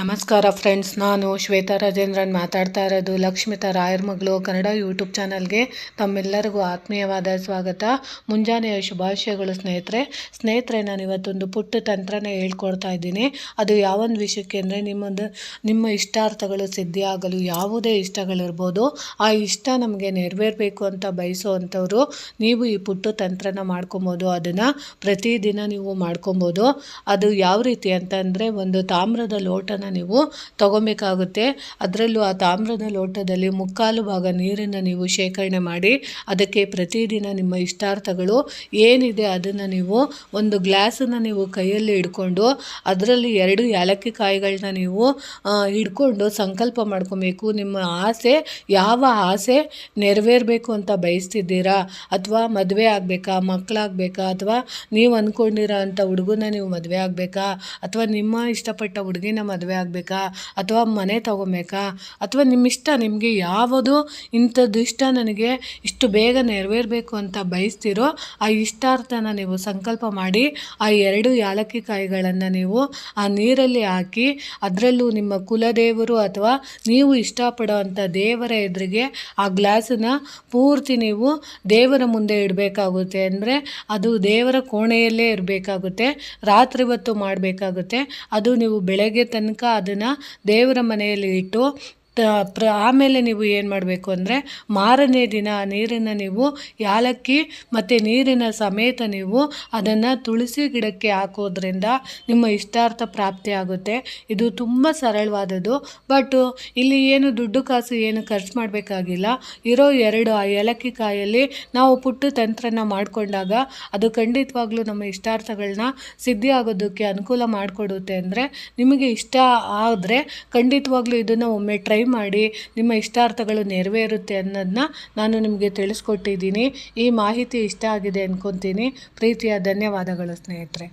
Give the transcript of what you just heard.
ನಮಸ್ಕಾರ ಫ್ರೆಂಡ್ಸ್, ನಾನು ಶ್ವೇತಾ ರಾಜೇಂದ್ರನ್ ಮಾತಾಡ್ತಾ ಇರೋದು ಲಕ್ಷ್ಮಿತಾ ರಾಯರ್ ಮಗಳು ಕನ್ನಡ ಯೂಟ್ಯೂಬ್ ಚಾನಲ್ಗೆ ತಮ್ಮೆಲ್ಲರಿಗೂ ಆತ್ಮೀಯವಾದ ಸ್ವಾಗತ. ಮುಂಜಾನೆಯ ಶುಭಾಶಯಗಳು ಸ್ನೇಹಿತರೆ. ನಾನು ಇವತ್ತೊಂದು ಪುಟ್ಟ ತಂತ್ರನ ಹೇಳ್ಕೊಡ್ತಾ ಇದ್ದೀನಿ. ಅದು ಯಾವೊಂದು ವಿಷಯಕ್ಕೆ ಅಂದರೆ, ನಿಮ್ಮ ಇಷ್ಟಾರ್ಥಗಳು ಸಿದ್ಧಿಯಾಗಲು ಯಾವುದೇ ಇಷ್ಟಗಳಿರ್ಬೋದು, ಆ ಇಷ್ಟ ನಮಗೆ ನೆರವೇರಬೇಕು ಅಂತ ಬಯಸೋವಂಥವ್ರು ನೀವು ಈ ಪುಟ್ಟ ತಂತ್ರನ ಮಾಡ್ಕೊಬೋದು. ಅದನ್ನು ಪ್ರತಿದಿನ ನೀವು ಮಾಡ್ಕೊಬೋದು. ಅದು ಯಾವ ರೀತಿ ಅಂತಂದರೆ, ಒಂದು ತಾಮ್ರದ ಲೋಟನ ನೀವು ತಗೊಬೇಕಾಗುತ್ತೆ. ಅದರಲ್ಲೂ ಆ ತಾಮ್ರದ ಲೋಟದಲ್ಲಿ 3/4 ಭಾಗ ನೀರನ್ನು ನೀವು ಶೇಖರಣೆ ಮಾಡಿ, ಅದಕ್ಕೆ ಪ್ರತಿದಿನ ನಿಮ್ಮ ಇಷ್ಟಾರ್ಥಗಳು ಏನಿದೆ ಅದನ್ನು ನೀವು ಒಂದು ಗ್ಲಾಸನ್ನು ನೀವು ಕೈಯಲ್ಲಿ ಹಿಡ್ಕೊಂಡು, ಅದರಲ್ಲಿ 2 ಏಲಕ್ಕಿ ಕಾಯಿಗಳನ್ನ ನೀವು ಹಿಡ್ಕೊಂಡು ಸಂಕಲ್ಪ ಮಾಡ್ಕೊಬೇಕು. ನಿಮ್ಮ ಆಸೆ, ಯಾವ ಆಸೆ ನೆರವೇರಬೇಕು ಅಂತ ಬಯಸ್ತಿದ್ದೀರಾ, ಅಥವಾ ಮದುವೆ ಆಗಬೇಕಾ, ಮಕ್ಕಳಾಗಬೇಕಾ, ಅಥವಾ ನೀವು ಅಂದ್ಕೊಂಡಿರೋ ಅಂಥ ಹುಡುಗನ ನೀವು ಮದುವೆ ಆಗಬೇಕಾ, ಅಥವಾ ನಿಮ್ಮ ಇಷ್ಟಪಟ್ಟ ಹುಡುಗಿನ ಮದುವೆ ಆಗಬೇಕಾ, ಅಥವಾ ಮನೆ ತಗೊಬೇಕಾ, ಅಥವಾ ನಿಮ್ಮಿಷ್ಟ, ನಿಮಗೆ ಯಾವುದು ಇಂಥದ್ದು ಇಷ್ಟ ನನಗೆ ಇಷ್ಟು ಬೇಗ ನೆರವೇರಬೇಕು ಅಂತ ಬಯಸ್ತಿರೋ ಆ ಇಷ್ಟಾರ್ಥನ ನೀವು ಸಂಕಲ್ಪ ಮಾಡಿ, ಆ 2 ಏಲಕ್ಕಿ ಕಾಯಿಗಳನ್ನು ನೀವು ಆ ನೀರಲ್ಲಿ ಹಾಕಿ, ಅದರಲ್ಲೂ ನಿಮ್ಮ ಕುಲದೇವರು ಅಥವಾ ನೀವು ಇಷ್ಟಪಡೋ ಅಂಥ ದೇವರ ಎದುರಿಗೆ ಆ ಗ್ಲಾಸನ್ನು ಪೂರ್ತಿ ನೀವು ದೇವರ ಮುಂದೆ ಇಡಬೇಕಾಗುತ್ತೆ. ಅಂದರೆ ಅದು ದೇವರ ಕೋಣೆಯಲ್ಲೇ ಇರಬೇಕಾಗುತ್ತೆ. ರಾತ್ರಿ ಹೊತ್ತು ಮಾಡಬೇಕಾಗುತ್ತೆ. ಅದು ನೀವು ಬೆಳಗ್ಗೆ ತನಕ ಅದನ್ನು ದೇವರ ಮನೆಯಲ್ಲಿ ಇಟ್ಟು ಆಮೇಲೆ ನೀವು ಏನು ಮಾಡಬೇಕು ಅಂದರೆ, ಮಾರನೇ ದಿನ ನೀರನ್ನು ನೀವು ಏಲಕ್ಕಿ ಮತ್ತು ನೀರಿನ ಸಮೇತ ನೀವು ಅದನ್ನು ತುಳಸಿ ಗಿಡಕ್ಕೆ ಹಾಕೋದ್ರಿಂದ ನಿಮ್ಮ ಇಷ್ಟಾರ್ಥ ಪ್ರಾಪ್ತಿ ಆಗುತ್ತೆ. ಇದು ತುಂಬ ಸರಳವಾದದ್ದು. ಬಟ್ ಇಲ್ಲಿ ಏನು ದುಡ್ಡು ಕಾಸು ಏನು ಖರ್ಚು ಮಾಡಬೇಕಾಗಿಲ್ಲ. ಇರೋ 2 ಆ ಏಲಕ್ಕಿ ಕಾಯಲ್ಲಿ ನಾವು ಪುಟ್ಟ ತಂತ್ರನ ಮಾಡಿಕೊಂಡಾಗ ಅದು ಖಂಡಿತವಾಗ್ಲೂ ನಮ್ಮ ಇಷ್ಟಾರ್ಥಗಳನ್ನ ಸಿದ್ಧಿ ಆಗೋದಕ್ಕೆ ಅನುಕೂಲ ಮಾಡಿಕೊಡುತ್ತೆ. ಅಂದರೆ ನಿಮಗೆ ಇಷ್ಟ ಆದರೆ ಖಂಡಿತವಾಗ್ಲೂ ಇದನ್ನು ಒಮ್ಮೆ ಟ್ರೈ ಮಾಡಿ, ನಿಮ್ಮ ಇಷ್ಟಾರ್ಥಗಳು ನೆರವೇರುತ್ತೆ ಅನ್ನೋದನ್ನ ನಾನು ನಿಮಗೆ ತಿಳಿಸ್ಕೊಟ್ಟಿದ್ದೀನಿ. ಈ ಮಾಹಿತಿ ಇಷ್ಟ ಆಗಿದೆ ಅಂದ್ಕೊತೀನಿ. ಪ್ರೀತಿಯ ಧನ್ಯವಾದಗಳು ಸ್ನೇಹಿತರೆ.